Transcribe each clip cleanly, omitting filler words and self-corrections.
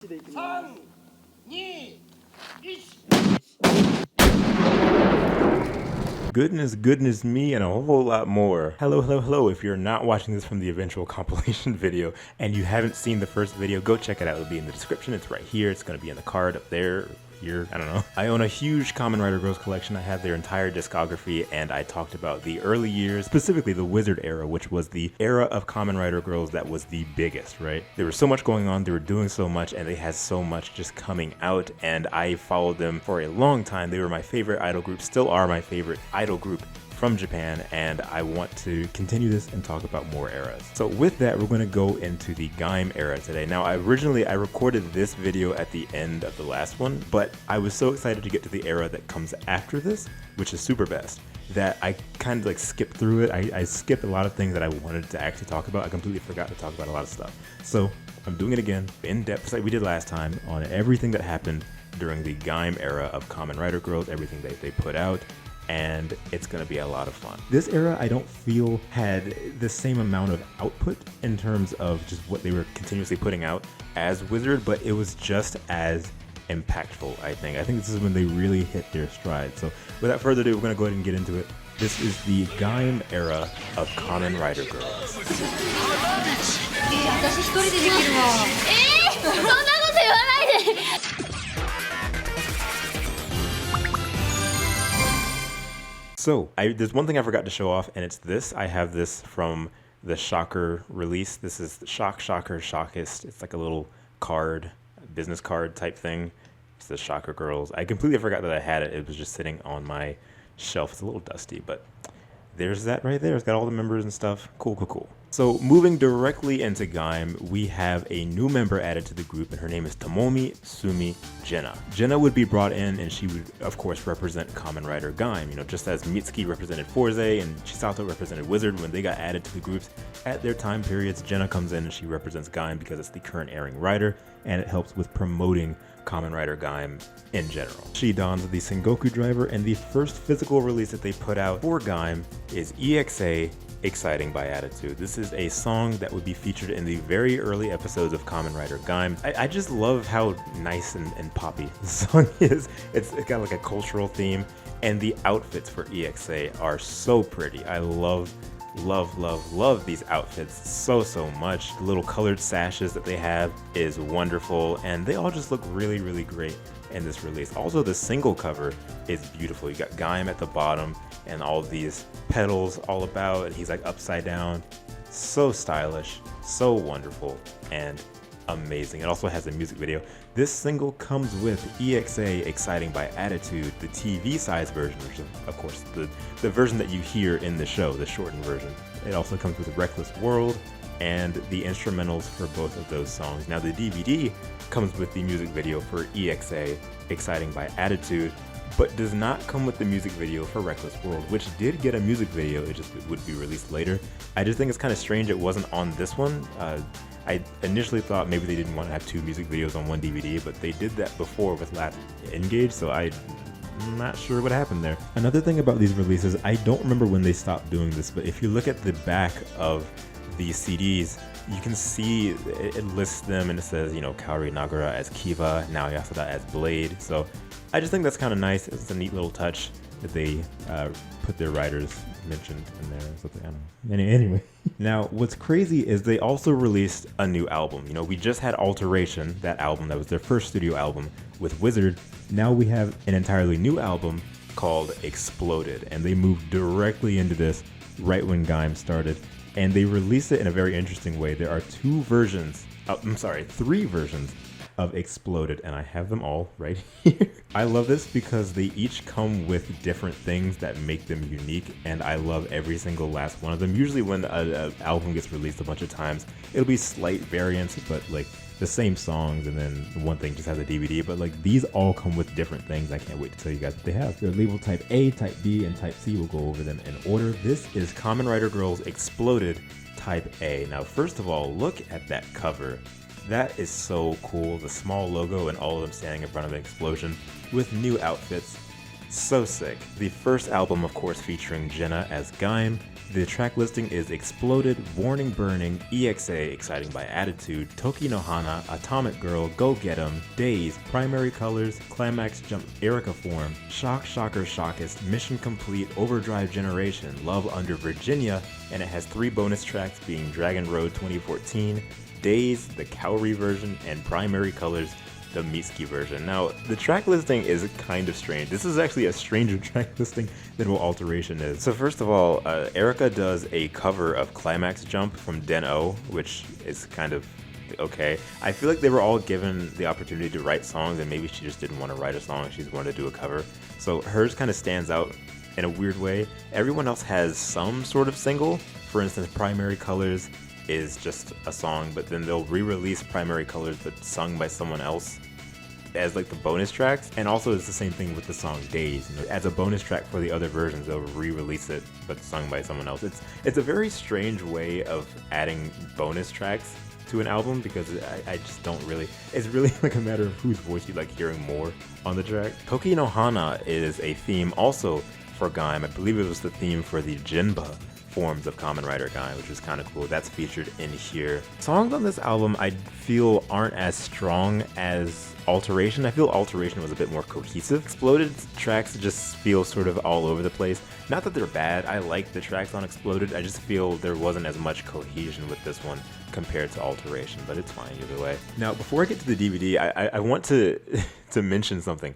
3、2、1。 Goodness me, and a whole lot more. Hello. If you're not watching this from the eventual compilation video and you haven't seen the first video, go check it out. It'll be in the description. It's right here. It's going to be in the card up there. Here, I don't know. I own a huge Kamen Rider Girls collection. I have their entire discography, and I talked about the early years, specifically the Wizard era, which was the era of Kamen Rider Girls that was the biggest, right? There was so much going on, they were doing so much, and they had so much just coming out, and I followed them for a long time. They were my favorite idol group, still are my favorite idol group from Japan, and I want to continue this and talk about more eras. So with that, we're going to go into the Gaim era today. Now, I recorded this video at the end of the last one, but I was so excited to get to the era that comes after this, which is Super Best, that I kind of like skipped through it. I skipped a lot of things that I wanted to actually talk about. I completely forgot to talk about a lot of stuff. So I'm doing it again, in depth like we did last time, on everything that happened during the Gaim era of Kamen Rider Girls, everything that they put out, and it's gonna be a lot of fun. This era, I don't feel had the same amount of output in terms of just what they were continuously putting out as Wizard, but it was just as impactful, I think. I think this is when they really hit their stride. So without further ado, we're gonna go ahead and get into it. This is the Gaim era of Kamen Rider Girls. So, there's one thing I forgot to show off, and it's this. I have this from the Shocker release. This is the Shocker Shockist. It's like a little card, business card type thing. It's the Shocker Girls. I completely forgot that I had it. It was just sitting on my shelf. It's a little dusty, but there's that right there. It's got all the members and stuff. Cool. So moving directly into Gaim, we have a new member added to the group, and her name is Tomomi Sumi Jiena. Jiena would be brought in, and she would, of course, represent Kamen Rider Gaim. You know, just as Mitsuki represented Forze and Chisato represented Wizard when they got added to the groups at their time periods, Jiena comes in and she represents Gaim because it's the current airing rider, and it helps with promoting Kamen Rider Gaim in general. She dons the Sengoku driver, and the first physical release that they put out for Gaim is EXA Exciting by Attitude. This is a song that would be featured in the very early episodes of Kamen Rider Gaim. I just love how nice and poppy the song is. It's got like a cultural theme, and the outfits for EXA are so pretty. I love these outfits so much. The little colored sashes that they have is wonderful, and they all just look really great in this release. Also, the single cover is beautiful. You got Gaim at the bottom and all these petals all about, and he's like upside down. So stylish, so wonderful, and amazing. It also has a music video. This single comes with EXA Exciting by Attitude, the TV size version, which is of course the version that you hear in the show, the shortened version. It also comes with Reckless World and the instrumentals for both of those songs. Now the DVD comes with the music video for EXA Exciting by Attitude, but does not come with the music video for Reckless World, which did get a music video. It just would be released later. I just think it's kind of strange it wasn't on this one. I initially thought maybe they didn't want to have two music videos on one DVD, but they did that before with last Engage, so I'm not sure what happened there. Another thing about these releases, I don't remember when they stopped doing this, but if you look at the back of these CDs, you can see it lists them, and it says, you know, Kaori Nagara as Kiva, Nao Yasuda as Blade. So I just think that's kind of nice. It's a neat little touch that they put their writers mentioned in there or something. I don't know. Anyway, now what's crazy is they also released a new album. You know, we just had Alteration, that album that was their first studio album with Wizard. Now we have an entirely new album called Exploded, and they moved directly into this right when Gaim started, and they released it in a very interesting way. There are three versions of Exploded, and I have them all right here. I love this because they each come with different things that make them unique, and I love every single last one of them. Usually when an album gets released a bunch of times, it'll be slight variants, but like the same songs, and then one thing just has a DVD, but like these all come with different things. I can't wait to tell you guys what they have. They're labeled Type A, Type B, and Type C. We'll go over them in order. This is Kamen Rider Girls Exploded Type A. Now, first of all, look at that cover. That is so cool. The small logo and all of them standing in front of an explosion with new outfits. So sick. The first album, of course, featuring Jiena as Gaim. The track listing is Exploded, Warning Burning, EXA, Exciting by Attitude, Toki no Hana, Atomic Girl, Go Get 'em, Days, Primary Colors, Climax Jump, Erica Form, Shock, Shocker, Shockest, Mission Complete, Overdrive Generation, Love Under Virginia, and it has 3 bonus tracks being Dragon Road 2014, Days, the Kaori version, and Primary Colors, the Mitsuki version. Now, the track listing is kind of strange. This is actually a stranger track listing than what Alteration is. So first of all, Erica does a cover of Climax Jump from Den-O, which is kind of okay. I feel like they were all given the opportunity to write songs, and maybe she just didn't want to write a song, she just wanted to do a cover. So hers kind of stands out in a weird way. Everyone else has some sort of single. For instance, Primary Colors is just a song, but then they'll re-release Primary Colors but sung by someone else as like the bonus tracks. And also it's the same thing with the song Days. You know, as a bonus track for the other versions, they'll re-release it but sung by someone else. It's a very strange way of adding bonus tracks to an album, because I just don't really, it's really like a matter of whose voice you like hearing more on the track. Toki no Hana is a theme also for Gaim. I believe it was the theme for the Jinba forms of Kamen Rider Gaim, which is kind of cool. That's featured in here. Songs on this album I feel aren't as strong as Alteration. I feel Alteration was a bit more cohesive. Exploded tracks just feel sort of all over the place. Not that they're bad, I like the tracks on Exploded, I just feel there wasn't as much cohesion with this one compared to Alteration, but it's fine either way. Now, before I get to the DVD, I want to mention something.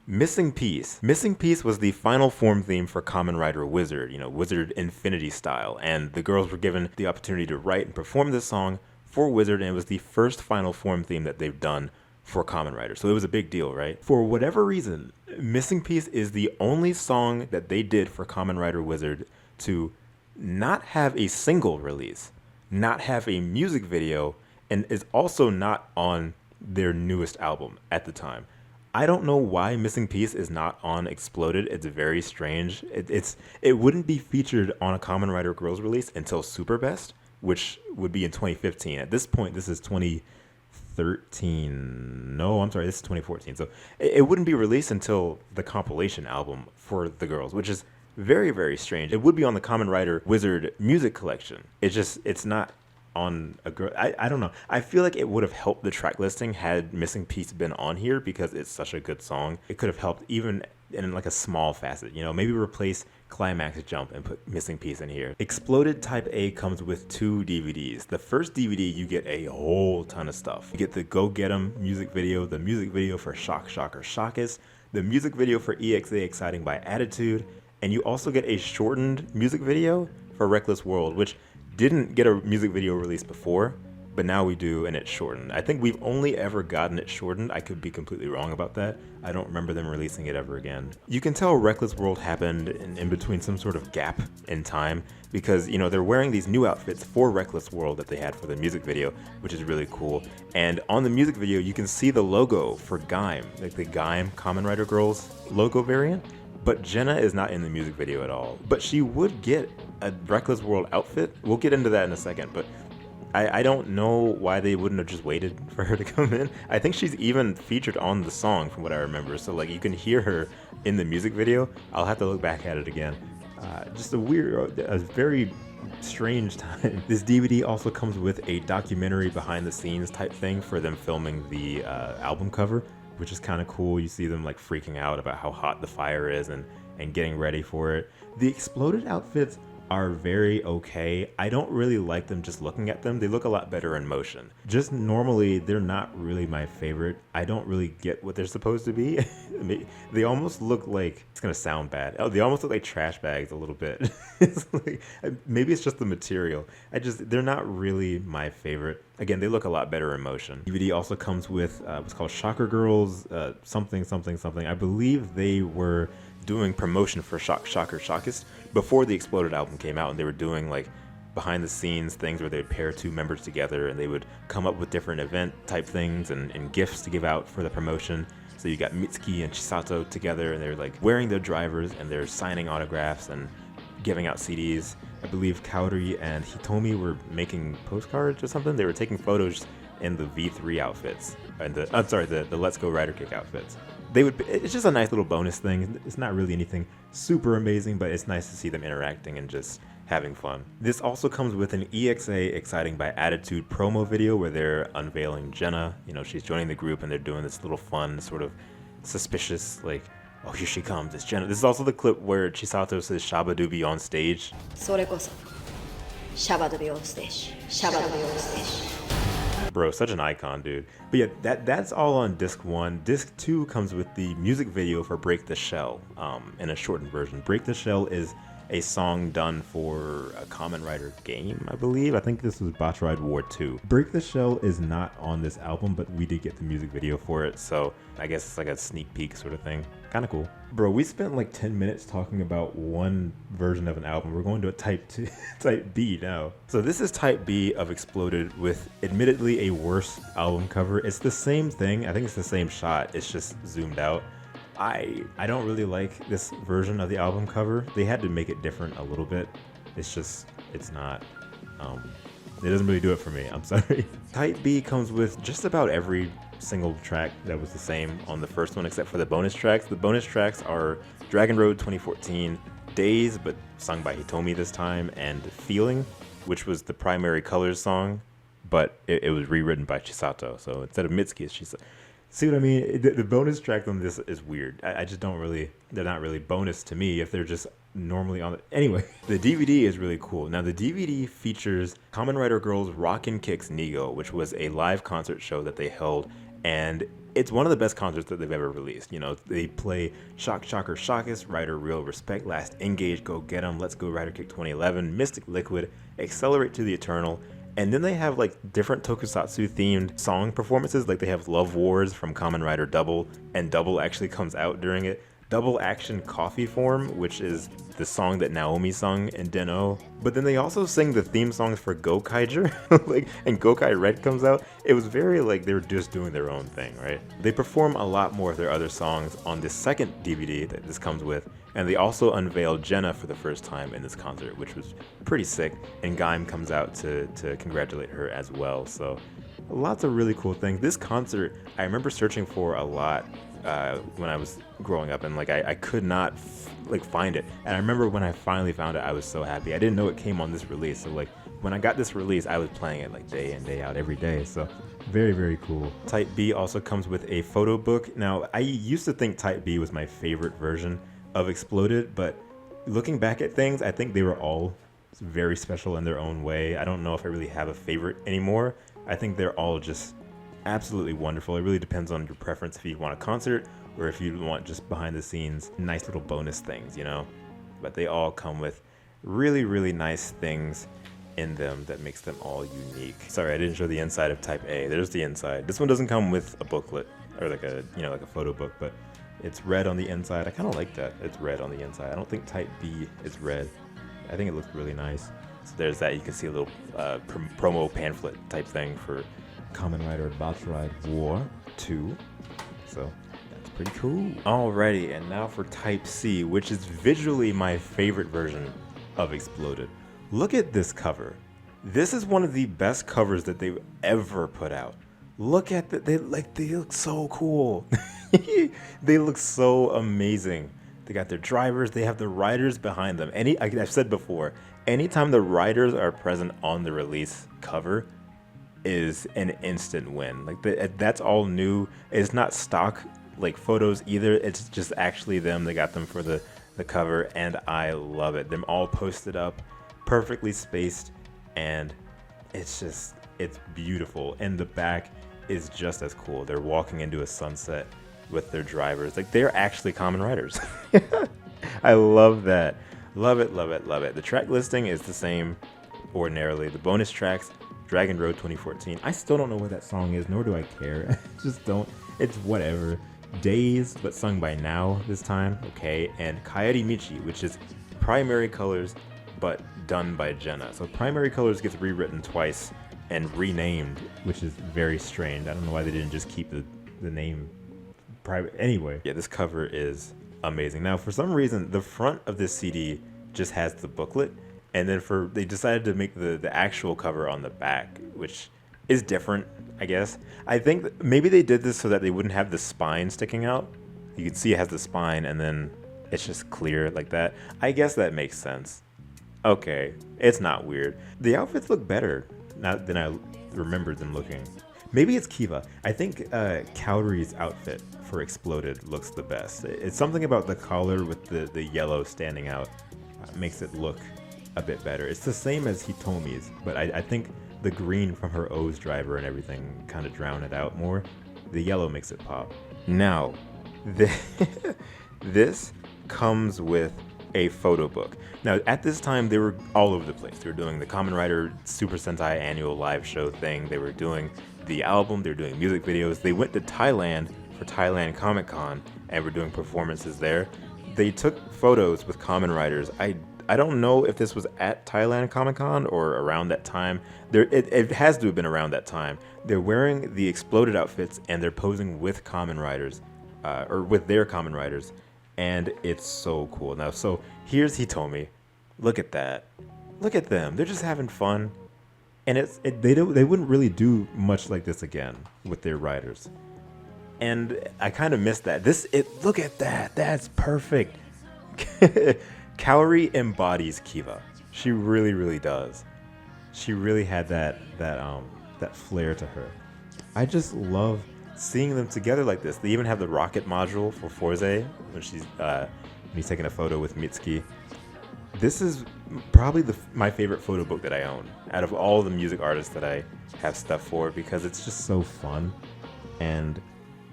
Missing Piece. Missing Piece was the final form theme for Kamen Rider Wizard, you know, Wizard Infinity style, and the girls were given the opportunity to write and perform this song for Wizard, and it was the first final form theme that they've done for Kamen Rider, so it was a big deal, right? For whatever reason, Missing Piece is the only song that they did for Kamen Rider Wizard to not have a single release, not have a music video, and is also not on their newest album at the time. I don't know why Missing Piece is not on Exploded. It's very strange. It wouldn't be featured on a Kamen Rider Girls release until Super Best, which would be in 2015. At this point, this is 2013. No, I'm sorry, this is 2014. So it wouldn't be released until the compilation album for the girls, which is very, very strange. It would be on the Kamen Rider Wizard music collection. It's not on a girl. I don't know. I feel like it would have helped the track listing had Missing Piece been on here, because it's such a good song. It could have helped even in like a small facet, you know, maybe replace Climax Jump and put Missing Piece in here. Exploded Type A comes with 2 DVDs. The first DVD, you get a whole ton of stuff. You get the Go Get 'em music video, the music video for Shock, Shocker, Shockest, the music video for EXA, Exciting by Attitude, and you also get a shortened music video for Reckless World, which didn't get a music video release before, but now we do, and it's shortened. I think we've only ever gotten it shortened. I could be completely wrong about that. I don't remember them releasing it ever again. You can tell Reckless World happened in between some sort of gap in time, because, you know, they're wearing these new outfits for Reckless World that they had for the music video, which is really cool. And on the music video, you can see the logo for Gaim, like the Gaim Kamen Rider Girls logo variant. But Jiena is not in the music video at all. But she would get a Reckless World outfit. We'll get into that in a second, but I don't know why they wouldn't have just waited for her to come in. I think she's even featured on the song from what I remember. So like you can hear her in the music video. I'll have to look back at it again. Just a very strange time. This DVD also comes with a documentary behind the scenes type thing for them filming the album cover, which is kind of cool. You see them like freaking out about how hot the fire is and getting ready for it. The Exploded outfits are very okay. I don't really like them just looking at them. They look a lot better in motion. Just normally, they're not really my favorite. I don't really get what they're supposed to be. They almost look like, it's gonna sound bad. Oh, they almost look like trash bags a little bit. It's like, maybe it's just the material. They're not really my favorite. Again, they look a lot better in motion. DVD also comes with what's called Shocker Girls, something. I believe they were doing promotion for Shock, Shocker, Shockest before the Exploded album came out, and they were doing like behind the scenes things where they would pair 2 members together and they would come up with different event type things and gifts to give out for the promotion. So you got Mitsuki and Chisato together, and they're like wearing their drivers and they're signing autographs and giving out CDs. I believe Kaori and Hitomi were making postcards or something. They were taking photos in the V3 outfits, and the Let's Go Rider Kick outfits. It's just a nice little bonus thing. It's not really anything super amazing, but it's nice to see them interacting and just having fun. This also comes with an EXA Exciting by Attitude promo video where they're unveiling Jiena. You know, she's joining the group and they're doing this little fun, sort of suspicious, like, oh, here she comes, it's Jiena. This is also the clip where Chisato says Shabadubi on stage. それこそシャバドビオンステージシャバドビオンステージ Bro, such an icon, dude. But yeah, that's all on disc 1. Disc 2 comes with the music video for Break the Shell, in a shortened version. Break the Shell is a song done for a Kamen Rider game, I believe. I think this was Botch Ride War 2. Break the Shell is not on this album, but we did get the music video for it, so I guess it's like a sneak peek sort of thing. Kind of cool. Bro, we spent like 10 minutes talking about one version of an album. We're going to a type B now. So this is type B of Exploded with admittedly a worse album cover. It's the same thing. I think it's the same shot. It's just zoomed out. I don't really like this version of the album cover. They had to make it different a little bit. It's not, it doesn't really do it for me. I'm sorry. Type B comes with just about every single track that was the same on the first one except for the bonus tracks. The bonus tracks are Dragon Road 2014, Days, but sung by Hitomi this time, and Feeling, which was the Primary Colors song, but it was rewritten by Chisato. So instead of Mitsuki, it's Chisato. See what I mean? The bonus track on this is weird. I just don't really, they're not really bonus to me if they're just normally on the, anyway. The DVD is really cool. Now the DVD features Kamen Rider Girls Rockin' Kicks NIGOU, which was a live concert show that they held, and it's one of the best concerts that they've ever released. You know, they play Shock, Shocker, Shockest, Rider Real, Respect, Last Engage, Go Get 'Em, Let's Go Rider Kick 2011, Mystic Liquid, Accelerate to the Eternal, and then they have like different tokusatsu themed song performances. Like they have Love Wars from Kamen Rider Double, and Double actually comes out during it. Double Action Coffee Form, which is the song that Naomi sung in Den-O. But then they also sing the theme songs for Gokaiger, like, and Gokai Red comes out. It was very like they were just doing their own thing, right? They perform a lot more of their other songs on the second DVD that this comes with, and they also unveiled Jiena for the first time in this concert, which was pretty sick, and Gaim comes out to congratulate her as well. So lots of really cool things. This concert, I remember searching for a lot when I was growing up, and like I could not find it. And I remember when I finally found it, I was so happy. I didn't know it came on this release, so like when I got this release, I was playing it like day in, day out, every day. So very, very cool. Type B also comes with a photo book. Now I used to think Type B was my favorite version of Exploded, but looking back at things, I think they were all very special in their own way. I don't know if I really have a favorite anymore. I think they're all just absolutely wonderful. It really depends on your preference if you want a concert or if you want just behind the scenes nice little bonus things, you know. But they all come with really, really nice things in them that makes them all unique. Sorry, I didn't show the inside of Type A. There's the inside. This one doesn't come with a booklet or like a, you know, like a photo book, but it's red on the inside. I kind of like that. It's red on the inside. I don't think Type B is red. I think it looks really nice. So there's that. You can see a little promo pamphlet type thing for Kamen Rider Botch Ride War 2. So that's pretty cool. Alrighty, and now for Type C, which is visually my favorite version of Exploded. Look at this cover. This is one of the best covers that they've ever put out. Look at that. They look so cool. They look so amazing. They got their drivers. They have the riders behind them. I've said before, anytime the riders are present on the release cover is an instant win. Like that's all new. It's not stock like photos either. It's just actually them. They got them for the cover, and I love it. Them all posted up, perfectly spaced, and it's beautiful. And the back is just as cool. They're walking into a sunset with their drivers. Like they're actually Kamen Riders. I love that. Love it, love it, love it. The track listing is the same ordinarily. The bonus tracks, Dragon Road 2014. I still don't know what that song is, nor do I care. Just don't. It's whatever. Days, but sung by Now this time. Okay. And Kaeri Michi, which is Primary Colors, but done by Jiena. So Primary Colors gets rewritten twice and renamed, which is very strange. I don't know why they didn't just keep the name private. Anyway, yeah, this cover is amazing. Now, for some reason, the front of this CD just has the booklet, and then they decided to make the actual cover on the back, which is different. I guess. I think maybe they did this so that they wouldn't have the spine sticking out. You can see it has the spine and then it's just clear like that. I guess that makes sense. Okay, it's not weird. The outfits look better than I remembered them looking. Maybe it's Kiva. I think Kaori's outfit for Exploded looks the best. It's something about the collar with the yellow standing out makes it look a bit better. It's the same as Hitomi's, but I think the green from her O's driver and everything kind of drown it out more. The yellow makes it pop. Now, this comes with a photo book. Now, at this time, they were all over the place. They were doing the Kamen Rider Super Sentai annual live show thing. They were doing the album. They were doing music videos. They went to Thailand for Thailand Comic Con and were doing performances there. They took photos with Kamen Riders. I don't know if this was at Thailand Comic Con or around that time. It has to have been around that time. They're wearing the Exploded outfits and they're posing with Kamen Riders, or with their Kamen Riders, and it's so cool. Now, so here's Hitomi. Look at that. Look at them. They're just having fun, and they wouldn't really do much like this again with their riders. And I kind of missed that. Look at that. That's perfect. Kaori embodies Kiva. She really, really does. She really had that flair to her. I just love seeing them together like this. They even have the rocket module for Forze when he's taking a photo with Mitsuki. This is probably my favorite photo book that I own out of all the music artists that I have stuff for, because it's just so fun. And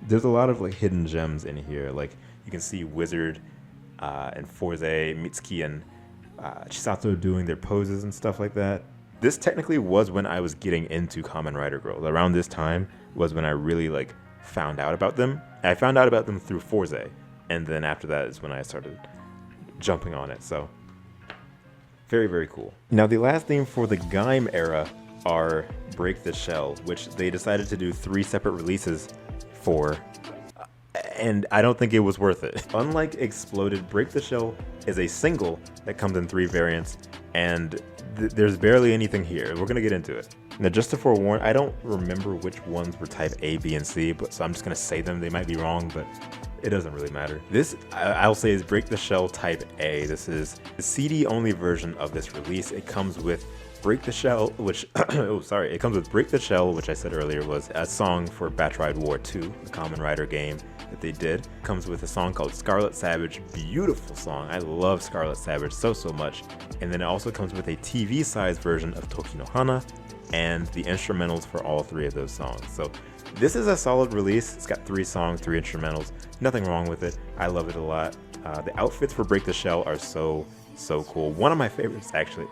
there's a lot of like hidden gems in here. Like you can see Wizard and Forze, Mitsuki and Chisato doing their poses and stuff like that. This technically was when I was getting into Kamen Rider Girls. Around this time was when I really like found out about them. I found out about them through Forze, and then after that is when I started jumping on it. So very, very cool. Now the last theme for the Gaim era are Break the Shell, which they decided to do 3 separate releases for, and I don't think it was worth it. Unlike Exploded, Break the Shell is a single that comes in 3 variants, and there's barely anything here. We're gonna get into it. Now, just to forewarn, I don't remember which ones were type A, B, and C, so I'm just gonna say them. They might be wrong, but it doesn't really matter. This, I'll say, is Break the Shell type A. This is the CD-only version of this release. It comes with Break the Shell, which, it comes with Break the Shell, which I said earlier was a song for Batch Ride War 2, the Kamen Rider game that they did. It comes with a song called Scarlet Savage, beautiful song. I love Scarlet Savage so much. And then it also comes with a TV-sized version of Toki no Hana and the instrumentals for all 3 of those songs. So this is a solid release. It's got 3 songs, 3 instrumentals. Nothing wrong with it. I love it a lot. The outfits for Break the Shell are so cool. One of my favorites, actually.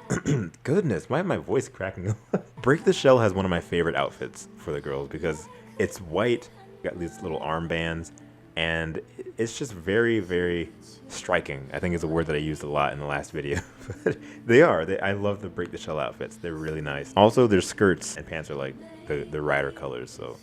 Goodness, why am my voice cracking? Break the Shell has one of my favorite outfits for the girls because it's white, got these little armbands, and it's just very, very striking. I think is a word that I used a lot in the last video. But I love the Break the Shell outfits. They're really nice. Also, their skirts and pants are like the rider colors, so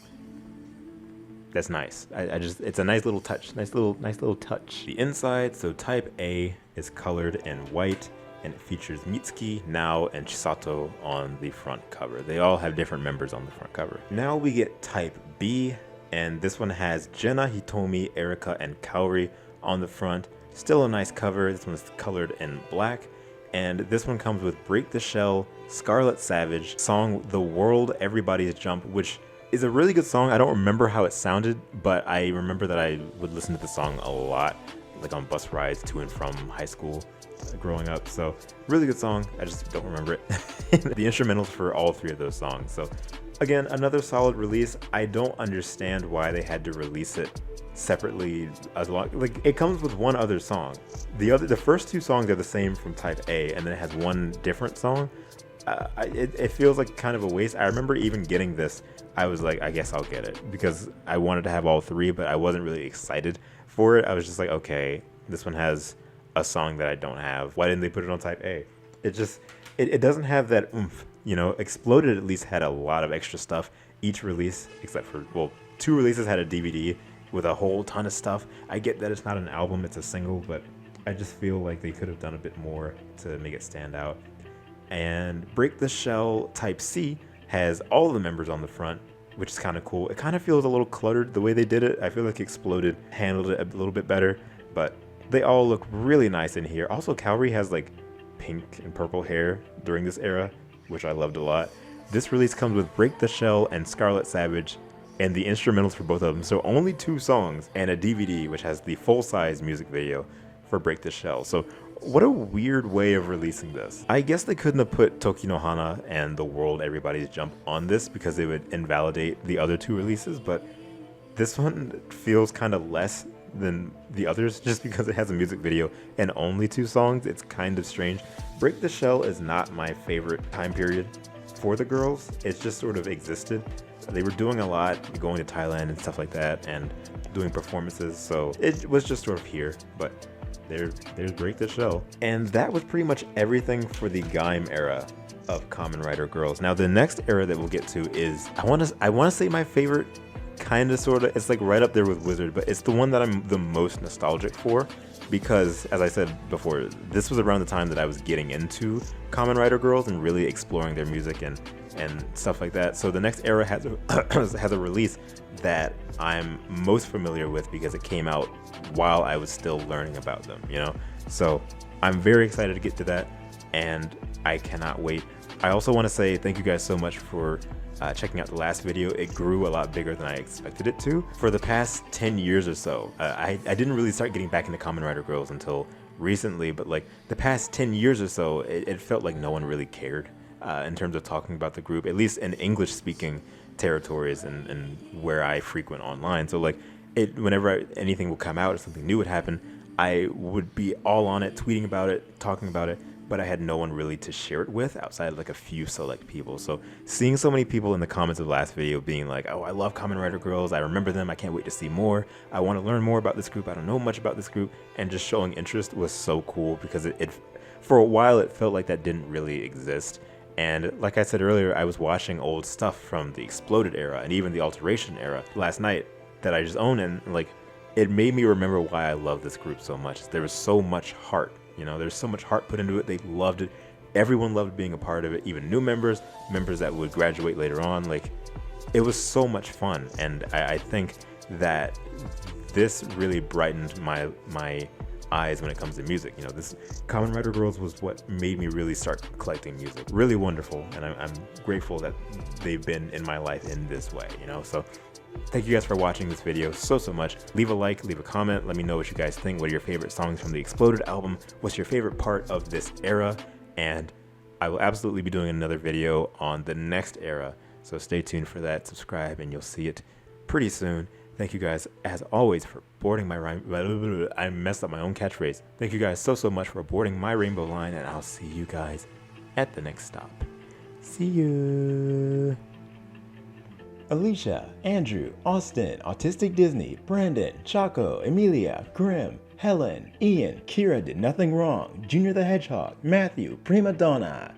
that's nice. It's a nice little touch. Nice little touch. The inside, so type A is colored in white, and it features Mitsuki, Nao, and Chisato on the front cover. They all have different members on the front cover. Now we get type B, and this one has Jiena, Hitomi, Erika, and Kaori on the front. Still a nice cover. This one's colored in black, and this one comes with Break the Shell, Scarlet Savage, song The World Everybody's Jump, which is a really good song. I don't remember how it sounded, but I remember that I would listen to the song a lot, like on bus rides to and from high school growing up. So really good song. I just don't remember it. The instrumentals for all 3 of those songs. So again, another solid release. I don't understand why they had to release it separately as long. Like, it comes with 1 other song. The first 2 songs are the same from type A, and then it has 1 different song. It feels like kind of a waste. I remember even getting this, I was like, I guess I'll get it because I wanted to have all 3, but I wasn't really excited for it. I was just like, okay, this one has a song that I don't have. Why didn't they put it on type A? It doesn't have that oomph. You know, Exploded at least had a lot of extra stuff. Each release, except for, well, 2 releases had a DVD with a whole ton of stuff. I get that it's not an album, it's a single, but I just feel like they could have done a bit more to make it stand out. And Break the Shell type C has all the members on the front which is kind of cool. It kind of feels a little cluttered the way they did it. I feel like Exploded handled it a little bit better, but they all look really nice in here. Also, Kaori has like pink and purple hair during this era, which I loved a lot. This release comes with Break the Shell and Scarlet Savage, and the instrumentals for both of them. So only 2 songs and a DVD, which has the full-size music video for Break the Shell. So what a weird way of releasing this. I guess they couldn't have put Toki no Hana and The World Everybody's Jump on this because it would invalidate the other 2 releases, but this one feels kind of less than the others just because it has a music video and only 2 songs. It's kind of strange. Break the Shell is not my favorite time period for the girls. It's just sort of existed. They were doing a lot, going to Thailand and stuff like that, and doing performances, so it was just sort of here, but there's Break the Shell. And that was pretty much everything for the Gaim era of Kamen Rider Girls. Now the next era that we'll get to is, I want to say my favorite, kind of, sort of, it's like right up there with Wizard, but it's the one that I'm the most nostalgic for, because as I said before, this was around the time that I was getting into Kamen Rider Girls and really exploring their music and stuff like that. So the next era has a release that I'm most familiar with because it came out while I was still learning about them, you know? So I'm very excited to get to that, and I cannot wait. I also want to say thank you guys so much for checking out the last video. It grew a lot bigger than I expected it to. For the past 10 years or so, I didn't really start getting back into Kamen Rider Girls until recently, but like the past 10 years or so, it felt like no one really cared in terms of talking about the group, at least in English speaking territories and where I frequent online. So like whenever anything would come out or something new would happen, I would be all on it, tweeting about it, talking about it, but I had no one really to share it with outside of like a few select people. So seeing so many people in the comments of the last video being like, oh, I love Kamen Rider Girls, I remember them, I can't wait to see more, I want to learn more about this group, I don't know much about this group, and just showing interest was so cool because it for a while it felt like that didn't really exist. And like I said earlier, I was watching old stuff from the Exploded era and even the Alteration era last night that I just own, and like it made me remember why I love this group so much. There was so much heart, you know, there's so much heart put into it. They loved it. Everyone loved being a part of it, even new members that would graduate later on. Like, it was so much fun, and I think that this really brightened my eyes when it comes to music. You know, this Kamen Rider Girls was what made me really start collecting music. Really wonderful, and I'm grateful that they've been in my life in this way, you know. So thank you guys for watching this video so much. Leave a like, leave a comment, let me know what you guys think. What are your favorite songs from the Exploded album? What's your favorite part of this era? And I will absolutely be doing another video on the next era, so stay tuned for that. Subscribe and you'll see it pretty soon. Thank you guys, as always, for boarding my I messed up my own catchphrase. Thank you guys so much for boarding my rainbow line, and I'll see you guys at the next stop. See you. Alicia, Andrew, Austin, Autistic Disney, Brandon, Chaco, Emilia, Grim, Helen, Ian, Kira did nothing wrong, Junior the Hedgehog, Matthew, Prima Donna.